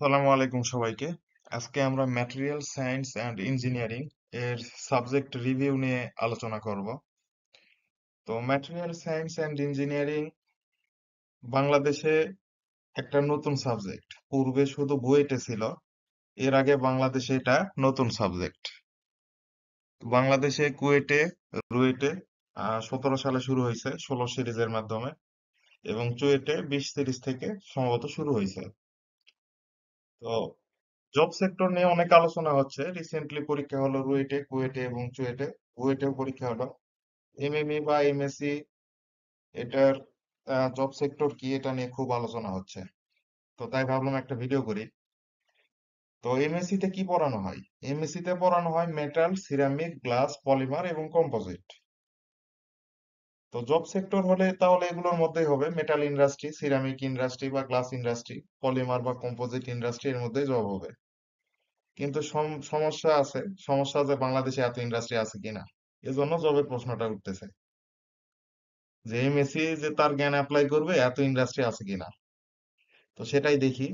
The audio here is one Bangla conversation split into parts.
আসসালামু আলাইকুম সবাইকে। আজকে আমরা ম্যাটেরিয়াল সায়েন্স অ্যান্ড ইঞ্জিনিয়ারিং এর সাবজেক্ট রিভিউ নিয়ে আলোচনা করব। তো ম্যাটেরিয়াল সায়েন্স অ্যান্ড ইঞ্জিনিয়ারিং বাংলাদেশে একটা নতুন সাবজেক্ট। পূর্বে শুধু বুয়েটে ছিল, এর আগে বাংলাদেশে এটা নতুন সাবজেক্ট। বাংলাদেশে কুয়েটে, রুয়েটে 17 সালে শুরু হয়েছে 16 সিরিজের মাধ্যমে, এবং চুয়েটে 20 সিরিজ থেকে সম্ভবত শুরু হয়েছে। তো জব সেক্টর নিয়ে অনেক আলোচনা হচ্ছে। রিসেন্টলি পরীক্ষা হলো রুয়েটে, কুয়েটে এবং চুয়েটে। বুয়েটেও পরীক্ষা হলো। এমএমই বা এমএসসি, এটার জব সেক্টর কি, এটা নিয়ে খুব আলোচনা হচ্ছে। তো তাই ভাবলাম একটা ভিডিও করি। তো এমএসসি তে কি পড়ানো হয়? এমএসসি তে পড়ানো হয় মেটাল, সিরামিক, গ্লাস, পলিমার এবং কম্পোজিট। তো জব সেক্টর হলে তাহলে এগুলোর মধ্যেই হবে, মেটাল ইন্ডাস্ট্রি, সিরামিক ইন্ডাস্ট্রি বা গ্লাস ইন্ডাস্ট্রি, পলিমার বা কম্পোজিট ইন্ডাস্ট্রি, এর মধ্যেই জব হবে। কিন্তু সমস্যা আছে। সমস্যা যে বাংলাদেশে এত ইন্ডাস্ট্রি আছে কিনা, এজন্য জবের প্রশ্নটা উঠতেছে যে এমএসসি যে তার জ্ঞান অ্যাপ্লাই করবে এত ইন্ডাস্ট্রি আছে কিনা। তো সেটাই দেখি।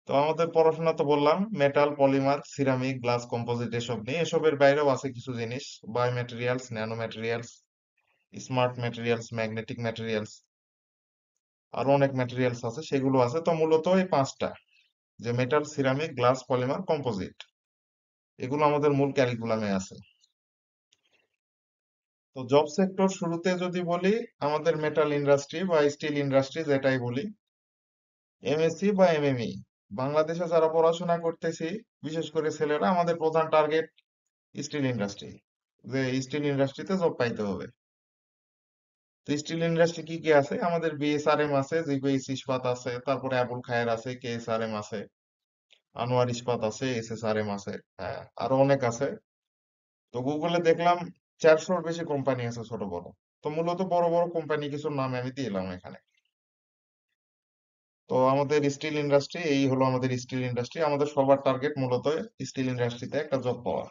তো আমাদের পড়াশোনা তো বললাম metal, polymer, ceramic, glass, composite এসব নিয়ে। এসবের বাইরেও আছে কিছু জিনিস, bio materials, nano materials, smart materials, magnetic materials, আরো অনেক ম্যাটেরিয়ালস আছে, সেগুলো আছে। তো মূলত এই পাঁচটা, যে metal, ceramic, glass, polymer, composite, এগুলো আমাদের মূল ক্যারিকুলামে আছে। তো জব সেক্টর শুরুতে যদি বলি, আমাদের মেটাল ইন্ডাস্ট্রি বা স্টিল ইন্ডাস্ট্রি যেটাই বলি, এমএসসি বা এমএমই, বাংলাদেশে যারা পড়াশোনা করতেছি বিশেষ করে ছেলেরা, আমাদের প্রধান টার্গেট স্টিল ইন্ডাস্ট্রি, যে স্টিল ইন্ডাস্ট্রিতে জব পাইতে হবে। তো স্টিল ইন্ডাস্ট্রি কি কি আছে? আমাদের বিএসআরএম আছে, জিপিএইচ ইস্পাত আছে, তারপরে আবুল খায়ের আছে, কেএসআরএম আছে, আনোয়ার ইস্পাত আছে, এসএসআরএম আছে, হ্যাঁ আরো অনেক আছে। তো গুগলে দেখলাম 400-র বেশি কোম্পানি আছে, ছোট বড়। তো মূলত বড় বড় কোম্পানি কিছুর নাম আমি দিলাম এখানে। তো আমাদের স্টিল ইন্ডাস্ট্রি, এই হলো আমাদের স্টিল ইন্ডাস্ট্রি। আমাদের সবার টার্গেট মূলত স্টিল ইন্ডাস্ট্রিতে একটা জব পাওয়া।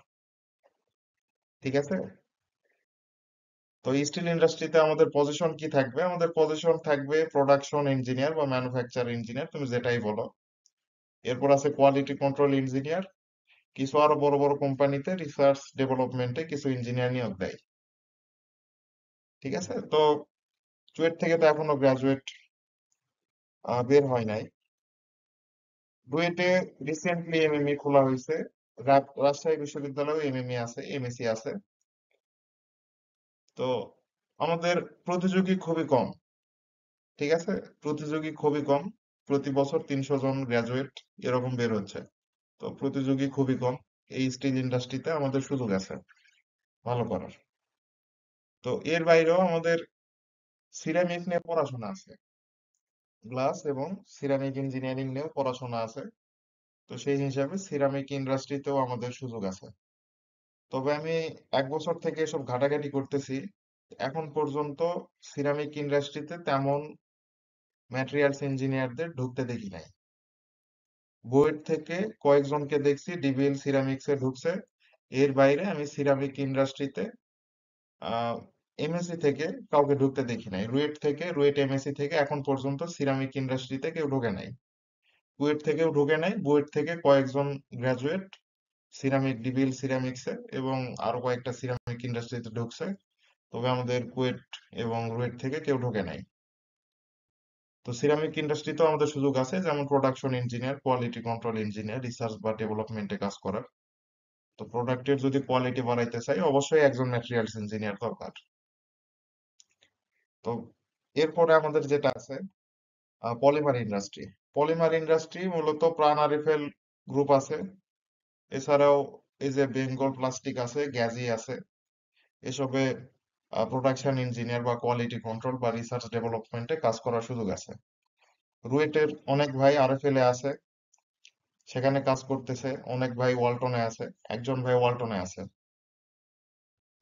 ঠিক আছে? তো স্টিল ইন্ডাস্ট্রিতে আমাদের পজিশন কি থাকবে? আমাদের পজিশন থাকবে প্রোডাকশন ইঞ্জিনিয়ার বা ম্যানুফ্যাকচার ইঞ্জিনিয়ার, তুমি যেটাই বলো। এরপর আছে কোয়ালিটি কন্ট্রোল ইঞ্জিনিয়ার। কিছু আরো বড় বড় কোম্পানিতে রিসার্চ ডেভেলপমেন্টে কিছু ইঞ্জিনিয়ার নিয়োগ দেয়। ঠিক আছে? তো চুয়েট থেকে তো এখনো গ্রাজুয়েট বের হয় নাই। বুয়েটে রিসেন্টলি এমএমই খোলা হয়েছে। রাজশাহী বিশ্ববিদ্যালয়ে এমএমই আছে, এমএসসি আছে। তো আমাদের প্রতিযোগী খুবই কম। ঠিক আছে? প্রতিযোগী খুবই কম। প্রতি বছর 300 জন গ্রাজুয়েট এরকম বের হচ্ছে। তো প্রতিযোগী খুবই কম। এই স্টিল ইন্ডাস্ট্রিতে আমাদের সুযোগ আছে ভালো করার। তো এর বাইরেও আমাদের সিরামিক নিয়ে পড়াশোনা আছে, গ্লাস এবং সিরামিক ইঞ্জিনিয়ারিং নিয়েও পড়াশোনা আছে। তো সেই হিসাবে সিরামিক ইন্ডাস্ট্রিতেও আমাদের সুযোগ আছে। তবে আমি 1 বছর থেকে এসব ঘাটাঘাটি করতেছি, এখন পর্যন্ত সিরামিক ইন্ডাস্ট্রিতে তেমন ম্যাটেরিয়ালস ইঞ্জিনিয়ারদের ঢুকতে দেখি নাই। বুয়েট থেকে কয়েকজনকে দেখছি ডিবিএল সিরামিক্সে ঢুকছে। এর বাইরে আমি সিরামিক ইন্ডাস্ট্রিতে আহ এমএসসি থেকে কাউকে ঢুকতে দেখি নাই। রুয়েট এমএসসি থেকে এখন পর্যন্ত সিরামিক ইন্ডাস্ট্রিতে কেউ ঢোকে নাই। কুয়েট থেকেও ঢোকে নাই। বুয়েট থেকে কয়েকজন গ্রাজুয়েট সিরামিক, ডিবিএল সিরামিক্সে এবং আরো কয়েকটা সিরামিক ইন্ডাস্ট্রিতে ঢুকছে। তবে আমাদের কুয়েট এবং রুয়েট থেকে কেউ ঢোকে নাই। তো সিরামিক ইন্ডাস্ট্রিতেও আমাদের সুযোগ আছে, যেমন production engineer, quality control engineer, research বা ডেভেলপমেন্টে কাজ করার। তো প্রোডাক্টের যদি কোয়ালিটি বাড়াইতে চাই, অবশ্যই একজন ম্যাটেরিয়ালস ইঞ্জিনিয়ার দরকার। তো এরপরে আমাদের যেটা আছে পলিমার ইন্ডাস্ট্রি। পলিমার ইন্ডাস্ট্রি মূলত প্রাণ আরিফেল গ্রুপ আছে, এছাড়াও এই যে বেঙ্গল প্লাস্টিক আছে, গ্যাজি আছে। এসবে প্রোডাকশন ইঞ্জিনিয়ার বা কোয়ালিটি কন্ট্রোল বা রিসার্চ ডেভেলপমেন্টে কাজ করার সুযোগ আছে। রুয়েটের অনেক ভাই আরএফএল এ আছে, সেখানে কাজ করতেছে। অনেক ভাই ওয়ালটনে আছে, একজন ভাই ওয়ালটনে আছে।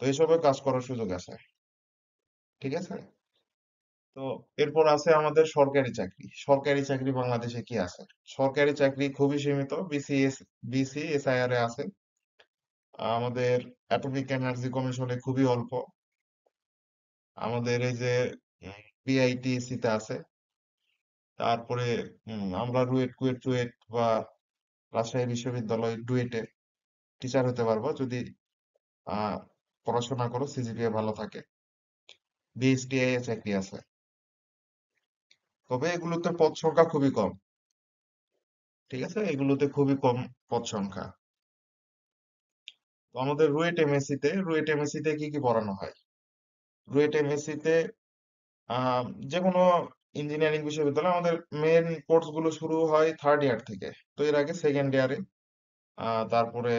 তো এসবে কাজ করার সুযোগ আছে। ঠিক আছে? তো এরপর আছে আমাদের সরকারি চাকরি। সরকারি চাকরি বাংলাদেশে কি আছে? সরকারি চাকরি খুবই সীমিত। বিসিএসআইআর এ আছে। আমাদের অ্যাটমিক এনার্জি কমিশনে খুবই অল্প। আমাদের এই যে বিআইটিসি তে আছে। তারপরে আমরা রুয়েট, কুয়েট রুয়েট বা রাজশাহী বিশ্ববিদ্যালয় ডুয়েটে টিচার হতে পারবো যদি আহ পড়াশোনা করো, সিজিপিএ ভালো থাকে। বিএসটিআই এ চাকরি আছে, তবে এগুলোতে পদ সংখ্যা খুবই কম। ঠিক আছে, এগুলোতে খুবই কম পদ সংখ্যা। তো আমাদের রুয়েট এমএসসি তে কি কি পড়ানো হয়? রুয়েট এমএসসি তে আহ যে কোনো ইঞ্জিনিয়ারিং বিশ্ববিদ্যালয়ে আমাদের মেন কোর্স গুলো শুরু হয় থার্ড ইয়ার থেকে। তো এর আগে সেকেন্ড ইয়ারে, তারপরে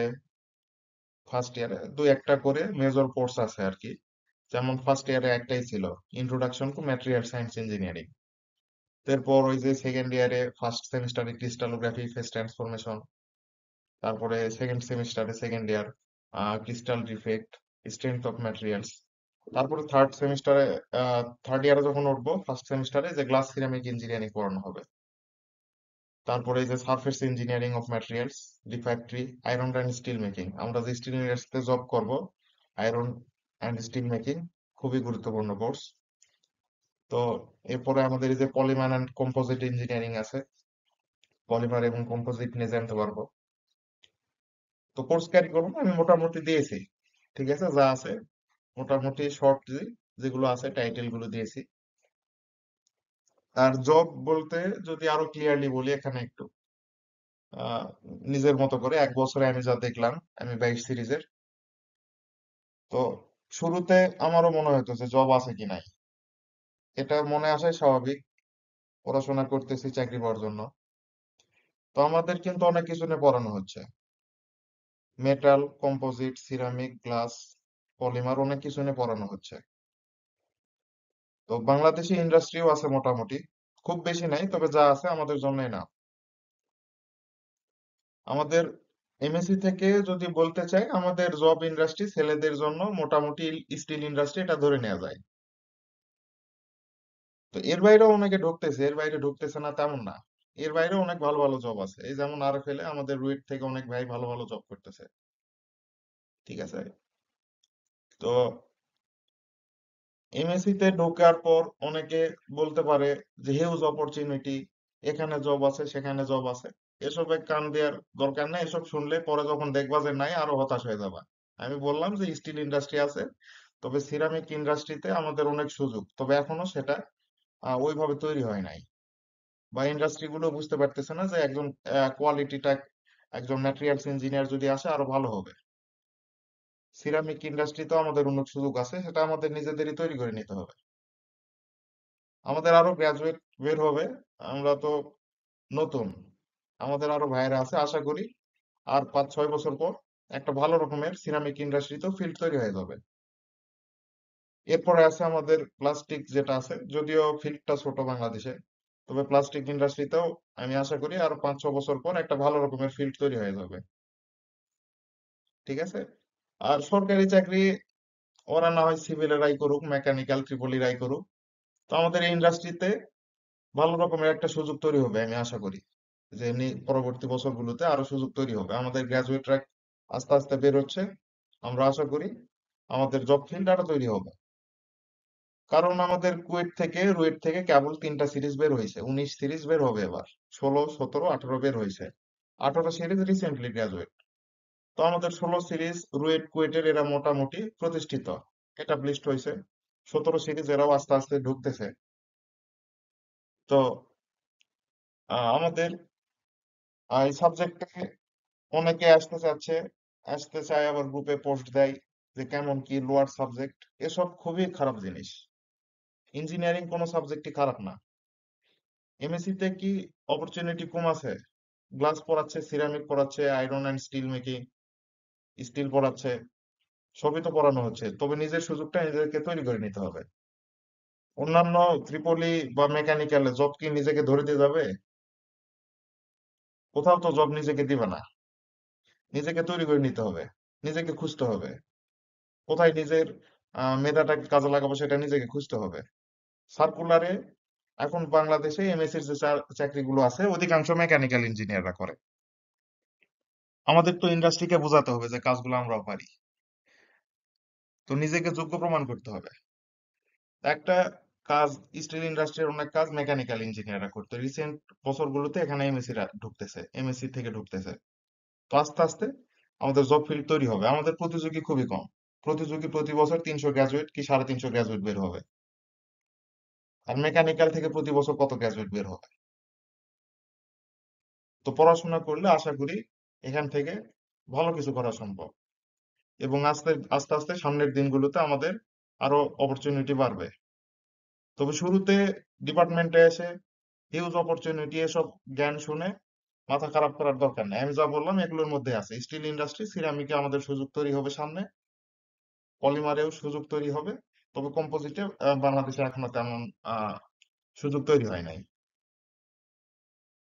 ফার্স্ট ইয়ারে দুই একটা করে মেজর কোর্স আছে আর কি। যেমন ফার্স্ট ইয়ারে একটাই ছিল, introduction to material science engineering. তারপর ওই যে সেকেন্ড ইয়ারে ফার্স্ট সেমিস্টারে ক্রিস্টালোগ্রাফি, ফেজ ট্রান্সফরমেশন। তারপরে সেকেন্ড সেমিস্টারে second year crystal defect, strength of materials. তারপরে থার্ড ইয়ারে যখন উঠবো, ফার্স্ট সেমিস্টারে যে গ্লাস সিরামিক ইঞ্জিনিয়ারিং পড়ানো হবে। তারপরে এই যে surface engineering of materials, refractory, iron and steel making. আমরা যে স্টিল ইন্ডাস্ট্রিতে জব করব, আয়রন অ্যান্ড স্টিল মেকিং খুবই গুরুত্বপূর্ণ কোর্স। তো এরপরে আমাদের এই যে পলিমার অ্যান্ড কম্পোজিট ইঞ্জিনিয়ারিং আছে, পলিমার এবং কম্পোজিট নিয়ে জানতে পারবো। তো কোর্স কারিকুলাম আমি মোটামুটি দিয়েছি, ঠিক আছে, যা আছে মোটামুটি শর্ট যেগুলো আছে টাইটেল গুলো দিয়েছি। আর জব বলতে যদি আরো ক্লিয়ারলি বলি এখানে একটু, আহ, নিজের মতো করে 1 বছরে আমি যা দেখলাম, আমি 22 সিরিজের। তো শুরুতে আমারও মনে হতো যে জব আছে কি নাই, এটা মনে আসাই স্বাভাবিক, পড়াশোনা করতেছি চাকরি পাওয়ার জন্য। তো আমাদের কিন্তু অনেক কিছু নিয়ে পড়ানো হচ্ছে, metal, composite, ceramic, glass, polymer, অনেক কিছু নিয়ে পড়ানো হচ্ছে। তো বাংলাদেশি ইন্ডাস্ট্রিও আছে মোটামুটি, খুব বেশি নাই, তবে যা আছে আমাদের জন্যই না। আমাদের এমএসসি থেকে যদি বলতে চাই, আমাদের জব ইন্ডাস্ট্রি ছেলেদের জন্য মোটামুটি স্টিল ইন্ডাস্ট্রি, এটা ধরে নেওয়া যায়। তো এর বাইরেও অনেকে ঢুকতেছে, এর বাইরে ঢুকতেছে না তেমন না। এর বাইরে অনেক ভালো ভালো জব আছে, এই যেমন আরএফএল এ আমাদের রুয়েট থেকে অনেক ভাই ভালো ভালো জব করতেছে। ঠিক আছে। তো এমএসসি তে ঢোকার পর অনেকে বলতে পারে যে হিউজ অপরচুনিটি, এখানে জব আছে সেখানে জব আছে। এসবে কান দেওয়ার দরকার নাই, এসব শুনলে পরে যখন দেখবা যে নাই, আরো হতাশ হয়ে যাবা। আমি বললাম যে স্টিল ইন্ডাস্ট্রি আছে, তবে সিরামিক ইন্ডাস্ট্রিতে আমাদের অনেক সুযোগ, তবে এখনো সেটা ওইভাবে তৈরি হয় নাই, বা ইন্ডাস্ট্রি গুলো বুঝতে পারতেছে না যে একজন কোয়ালিটিটা, একজন ম্যাটেরিয়ালস ইঞ্জিনিয়ার যদি আসে আরো ভালো হবে। সিরামিক ইন্ডাস্ট্রিতেও আমাদের অনেক সুযোগ আছে, সেটা আমাদের নিজেদেরই তৈরি করে নিতে হবে। আমাদের আরো গ্রাজুয়েট বের হবে, আমরা তো নতুন, আমাদের আরো ভাইয়েরা আছে, আশা করি আর 5-6 বছর পর একটা ভালো রকমের সিরামিক ইন্ডাস্ট্রিতেও ফিল্ড তৈরি হয়ে যাবে। এরপরে আছে আমাদের প্লাস্টিক, যেটা আছে যদিও ফিল্ডটা ছোট বাংলাদেশে, তবে প্লাস্টিক ইন্ডাস্ট্রিতেও আমি আশা করি আর 5-6 বছর পর একটা ভালো রকমের ফিল্ড তৈরি হয়ে যাবে। ঠিক আছে। আর সরকারি চাকরি ওরা না হয় সিভিলেরাই করুক, মেকানিক্যাল ট্রিপলিরাই করুক, তো আমাদের এই ইন্ডাস্ট্রিতে ভালো রকমের একটা সুযোগ তৈরি হবে আমি আশা করি, যে এমনি পরবর্তী বছরগুলোতে আরো সুযোগ তৈরি হবে। আমাদের গ্রাজুয়েটরা আস্তে আস্তে বের হচ্ছে, আমরা আশা করি আমাদের জব ফিল্ড আরো তৈরি হবে। কারণ আমাদের রুয়েট থেকে কেবল 3টা সিরিজ বের হয়েছে, 19 সিরিজ বের হবে এবার, 16, 17, 18 বের হয়েছে। 18 সিরিজ রিসেন্টলি গ্রাজুয়েট। তো আমাদের 16 সিরিজ রুয়েট কুয়েটের এরা মোটামুটি প্রতিষ্ঠিত, এটাবলিশড হয়েছে। 17 সিরিজ এরাও আস্তে আস্তে ঢুকতেছে। তো আমাদের এই সাবজেক্টে অনেকে আসতে চাচ্ছে, আসতে চায়, আবার গ্রুপে পোস্ট দেয় যে কেমন কি লোয়ার সাবজেক্ট। এসব খুবই খারাপ জিনিস। ইঞ্জিনিয়ারিং কোনো সাবজেক্টই খারাপ না। এমএসসি তে কি অপরচুনিটি কম আছে? গ্লাস পড়াচ্ছে, সিরামিক পড়াচ্ছে, iron and steel making, steel পড়াচ্ছে, সবই তো পড়ানো হচ্ছে, তবে নিজের সুযোগটা নিজেকে তৈরি করে নিতে হবে। অন্যান্য ত্রিপলি বা মেকানিক্যালে জব কি নিজেকে ধরে দিয়ে যাবে? কোথাও তো জব নিজেকে দিবে না, নিজেকে তৈরি করে নিতে হবে, নিজেকে খুঁজতে হবে। কোথায় নিজের মেধাটাকে কাজে লাগাবো সেটা নিজেকে খুঁজতে হবে। সার্কুলারে এখন বাংলাদেশে এমএসসির যে চাকরিগুলো আছে অধিকাংশ মেকানিক্যাল ইঞ্জিনিয়াররা করে। আমাদের তো ইন্ডাস্ট্রিকে বোঝাতে হবে যে কাজগুলো আমরাও পারি, তো নিজেকে যোগ্য প্রমাণ করতে হবে। একটা কাজ, স্টিল ইন্ডাস্ট্রির অনেক কাজ মেকানিক্যাল ইঞ্জিনিয়াররা করতো। রিসেন্ট বছরগুলোতে এখানে এমএসসি রা ঢুকতেছে, এমএসসি থেকে ঢুকতেছে। তো আস্তে আস্তে আমাদের জব ফিল্ড তৈরি হবে। আমাদের প্রতিযোগী খুবই কম। প্রতিযোগী প্রতি বছর 300 গ্রাজুয়েট কি 350 গ্রাজুয়েট বের হবে। আর মেকানিক্যাল থেকে প্রতি বছর কত গ্রাজুয়েট বের হবে। তো পড়াশোনা করলে আশা করি এখান থেকে ভালো কিছু করা সম্ভব। এবং আস্তে আস্তে আস্তে সামনের দিনগুলোতে আমাদের আরো অপরচুনিটি বাড়বে। তবে শুরুতে ডিপার্টমেন্টে এসে হিউজ অপরচুনিটি এসব জ্ঞান শুনে মাথা খারাপ করার দরকার নেই। আমি যা বললাম এগুলোর মধ্যে আছে। স্টিল ইন্ডাস্ট্রি, সিরামিকে আমাদের সুযোগ তৈরি হবে সামনে, পলিমারেও সুযোগ তৈরি হবে। তবে কম্পোজিটে বাংলাদেশে এখনো তেমন সুযোগ তৈরি হয় নাই।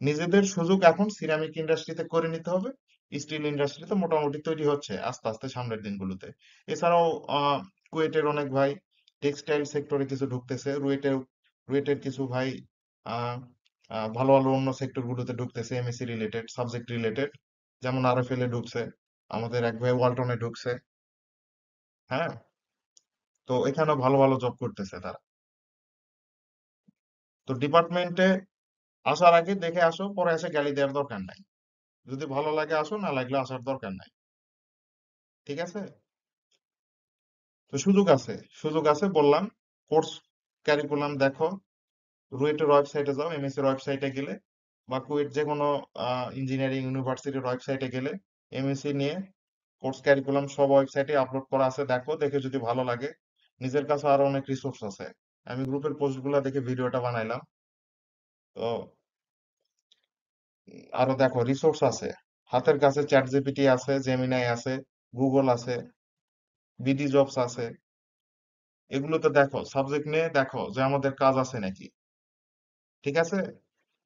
নিজেদের সুযোগ এখন সিরামিক ইন্ডাস্ট্রিতে করে নিতে হবে। স্টিল ইন্ডাস্ট্রিতে মোটামুটি তৈরি হচ্ছে আস্তে আস্তে সামনের দিনগুলোতে। এছাড়াও কুয়েটের অনেক ভাই টেক্সটাইল সেক্টরে কিছু ঢুকতেছে, রুয়েটের কিছু ভাই আহ ভালো ভালো অন্য সেক্টর গুলোতে ঢুকতেছে, এমএসসি রিলেটেড, সাবজেক্ট রিলেটেড। যেমন আরএফএল এ ঢুকছে, আমাদের এক ভাই ওয়ালটনে ঢুকছে। হ্যাঁ, তো এখানেও ভালো ভালো জব করতেছে তারা। তো ডিপার্টমেন্টে আসার আগে দেখে আসো, পরে এসে গালি দেওয়ার দরকার নাই। যদি ভালো লাগে আসো, না লাগলে আসার দরকার নাই। ঠিক আছে? তো সুযোগ আছে, সুযোগ আছে বললাম। কোর্স কারিকুলাম দেখো, রুয়েটের ওয়েবসাইটে যাও, এমএসসি এর ওয়েবসাইটে গেলে, বা কুয়েট যে কোনো ইঞ্জিনিয়ারিং ইউনিভার্সিটির ওয়েবসাইটে গেলে এমএসসি নিয়ে কোর্স কারিকুলাম সব ওয়েবসাইটে আপলোড করা আছে। দেখো, দেখে যদি ভালো লাগে, নিজের কাছে আরো অনেক রিসোর্স আছে। আমি গ্রুপের পোস্টগুলো দেখে ভিডিওটা বানাইলাম। তো আরো দেখো রিসোর্স আছে হাতের কাছে, চ্যাট জিপিটি আছে, জেমিনাই আছে, গুগল আছে, বিডি জবস আছে। এগুলোতে দেখো, সাবজেক্ট নিয়ে দেখো যে আমাদের কাজ আছে নাকি। ঠিক আছে?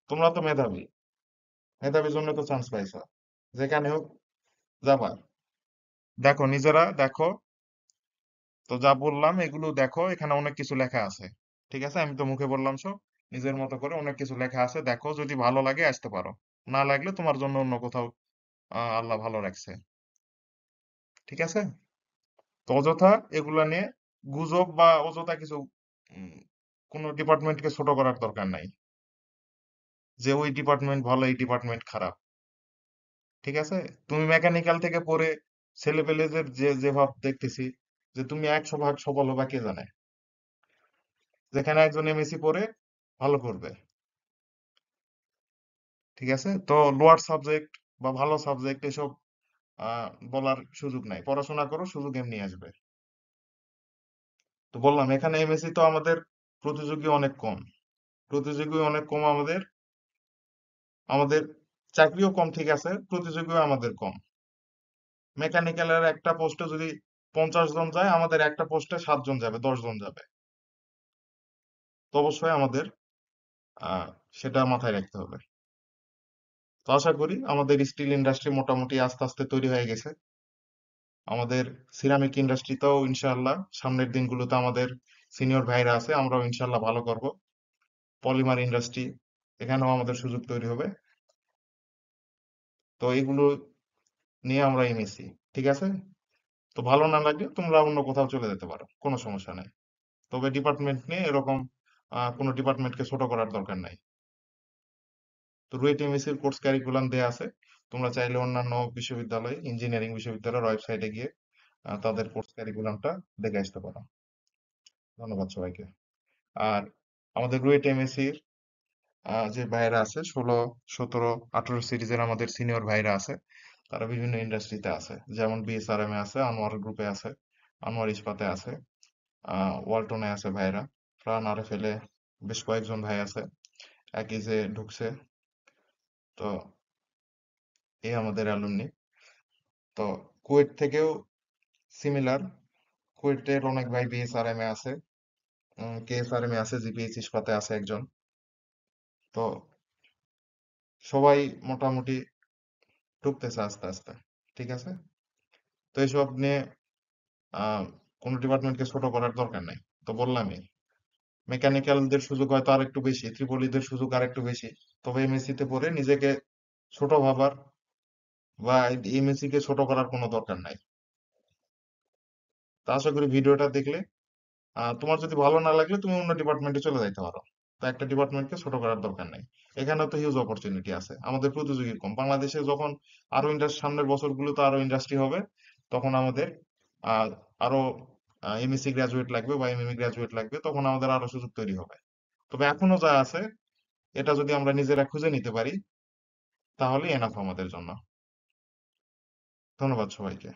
তোমরা তো মেধাবী, মেধাবীর জন্য তো চান্স পাইছো। যেখানে হোক যাবা। দেখো, নিজেরা দেখো। তো যা বললাম এগুলো দেখো, এখানে অনেক কিছু লেখা আছে। ঠিক আছে? আমি তো মুখে বললাম সব, নিজের মতো করে অনেক কিছু লেখা আছে। দেখো, যদি ভালো লাগে আসতে পারো, না লাগলে তোমার জন্য অন্য কোথাও আল্লাহ ভালো রাখছে। ঠিক আছে? তো অযথা এগুলা নিয়ে গুজব বা অযথা কিছু উম, কোনো ডিপার্টমেন্টকে ছোট করার দরকার নাই, যে ওই ডিপার্টমেন্ট ভালো এই ডিপার্টমেন্ট খারাপ। ঠিক আছে? তুমি মেকানিক্যাল থেকে পড়ে ছেলেপেলেদের যে ভাব দেখতেছি, যে তুমি 100 ভাগ সফল হবা কে জানে। যেখানে একজন এমএসসি পড়ে ভালো করবে। ঠিক আছে? তো লোয়ার সাবজেক্ট বা ভালো সাবজেক্ট এসব বলার সুযোগ নাই। পড়াশোনা করো, সুযোগ এমনি আসবে। তো বললাম এখানে এমএসসি তো আমাদের প্রতিযোগী অনেক কম। প্রতিযোগী অনেক কম আমাদের, আমাদের চাকরিও কম। ঠিক আছে, প্রতিযোগীও আমাদের কম। মেকানিক্যালের একটা পোস্টে যদি 50 জন যায়, আমাদের একটা পোস্টে 7 জন যাবে, 10 জন যাবে। তো অবশ্যই আমাদের আহ সেটা মাথায় রাখতে হবে। তো আশা করি আমাদের স্টিল ইন্ডাস্ট্রি মোটামুটি আস্তে আস্তে তৈরি হয়ে গেছে। আমাদের সিরামিক ইন্ডাস্ট্রিতেও ইনশাআল্লাহ সামনের দিনগুলোতে আমাদের সিনিয়র ভাইরা আছে, আমরাও ইনশাআল্লাহ ভালো করব। পলিমার ইন্ডাস্ট্রি, এখানেও আমাদের সুযোগ তৈরি হবে। তো এগুলো নিয়ে আমরা এমএসসি। ঠিক আছে? তো ভালো না লাগলে তোমরা অন্য কোথাও চলে যেতে পারো, কোনো সমস্যা নাই। তবে ডিপার্টমেন্ট নিয়ে এরকম কোনো ডিপার্টমেন্টকে ছোট করার দরকার নাই। তো রুয়েট এমএসসির কোর্স কারিকুলাম দেয়া আছে। তোমরা চাইলে অন্যান্য বিশ্ববিদ্যালয়, ইঞ্জিনিয়ারিং বিশ্ববিদ্যালয়ের ওয়েবসাইটে গিয়ে তাদের কোর্স কারিকুলামটা দেখে আসতে পারো। ধন্যবাদ সবাইকে। আর আমাদের রুয়েট এমএসসির যে ভাইরা আছে, 16, 17, 18 সিরিজের আমাদের সিনিয়র ভাইরা আছে, তারা বিভিন্ন ইন্ডাস্ট্রিতে আছে। যেমন বিএসআরএম এ আছে, আনোয়ার গ্রুপে আছে, আনোয়ার ইস্পাতে আছে, ওয়ালটনে আছে ভাইরা, প্রাণ আরএফএল এ বেশ কয়েকজন ভাই আছে, একই যে ঢুকছে। তো এই আমাদের অ্যালুমনি। তো কুয়েট থেকেও সিমিলার, কুয়েটের অনেক ভাই বিএসআরএম এ আছে, কেএসআরএম এ আছে, জিপিএইচ ইস্পাতে আছে একজন। তো সবাই মোটামুটি ঢুকতেছে আস্তে আস্তে। ঠিক আছে? তো এইসব নিয়ে আহ কোনো ডিপার্টমেন্টকে ছোট করার দরকার নাই। তো বললামই, মেকানিক্যালদের সুযোগ হয়তো আর একটু বেশি, ত্রিপলিদের সুযোগ আর একটু বেশি। তবে এমএসসি তে পড়ে নিজেকে ছোট ভাবার বা এমএসসি কে ছোট করার কোনো দরকার নাই। তো আশা করি ভিডিওটা দেখলে তোমার যদি ভালো না লাগলে তুমি অন্য ডিপার্টমেন্টে চলে যাইতে পারো। তো একটা ডিপার্টমেন্টকে ছোট করার দরকার নেই। এখানেও তো হিউজ অপরচুনিটি আছে, আমাদের প্রতিযোগী কম। বাংলাদেশে যখন আরো ইন্ডাস্ট্রি, সামনের বছরগুলোতে আরো ইন্ডাস্ট্রি হবে, তখন আমাদের আহ আরো এমএসসি গ্রাজুয়েট লাগবে বা এমএমই গ্রাজুয়েট লাগবে, তখন আমাদের আরো সুযোগ তৈরি হবে। তবে এখনো যা আছে, এটা যদি আমরা নিজেরা খুঁজে নিতে পারি, তাহলেই এনাফ আমাদের জন্য। ধন্যবাদ সবাইকে।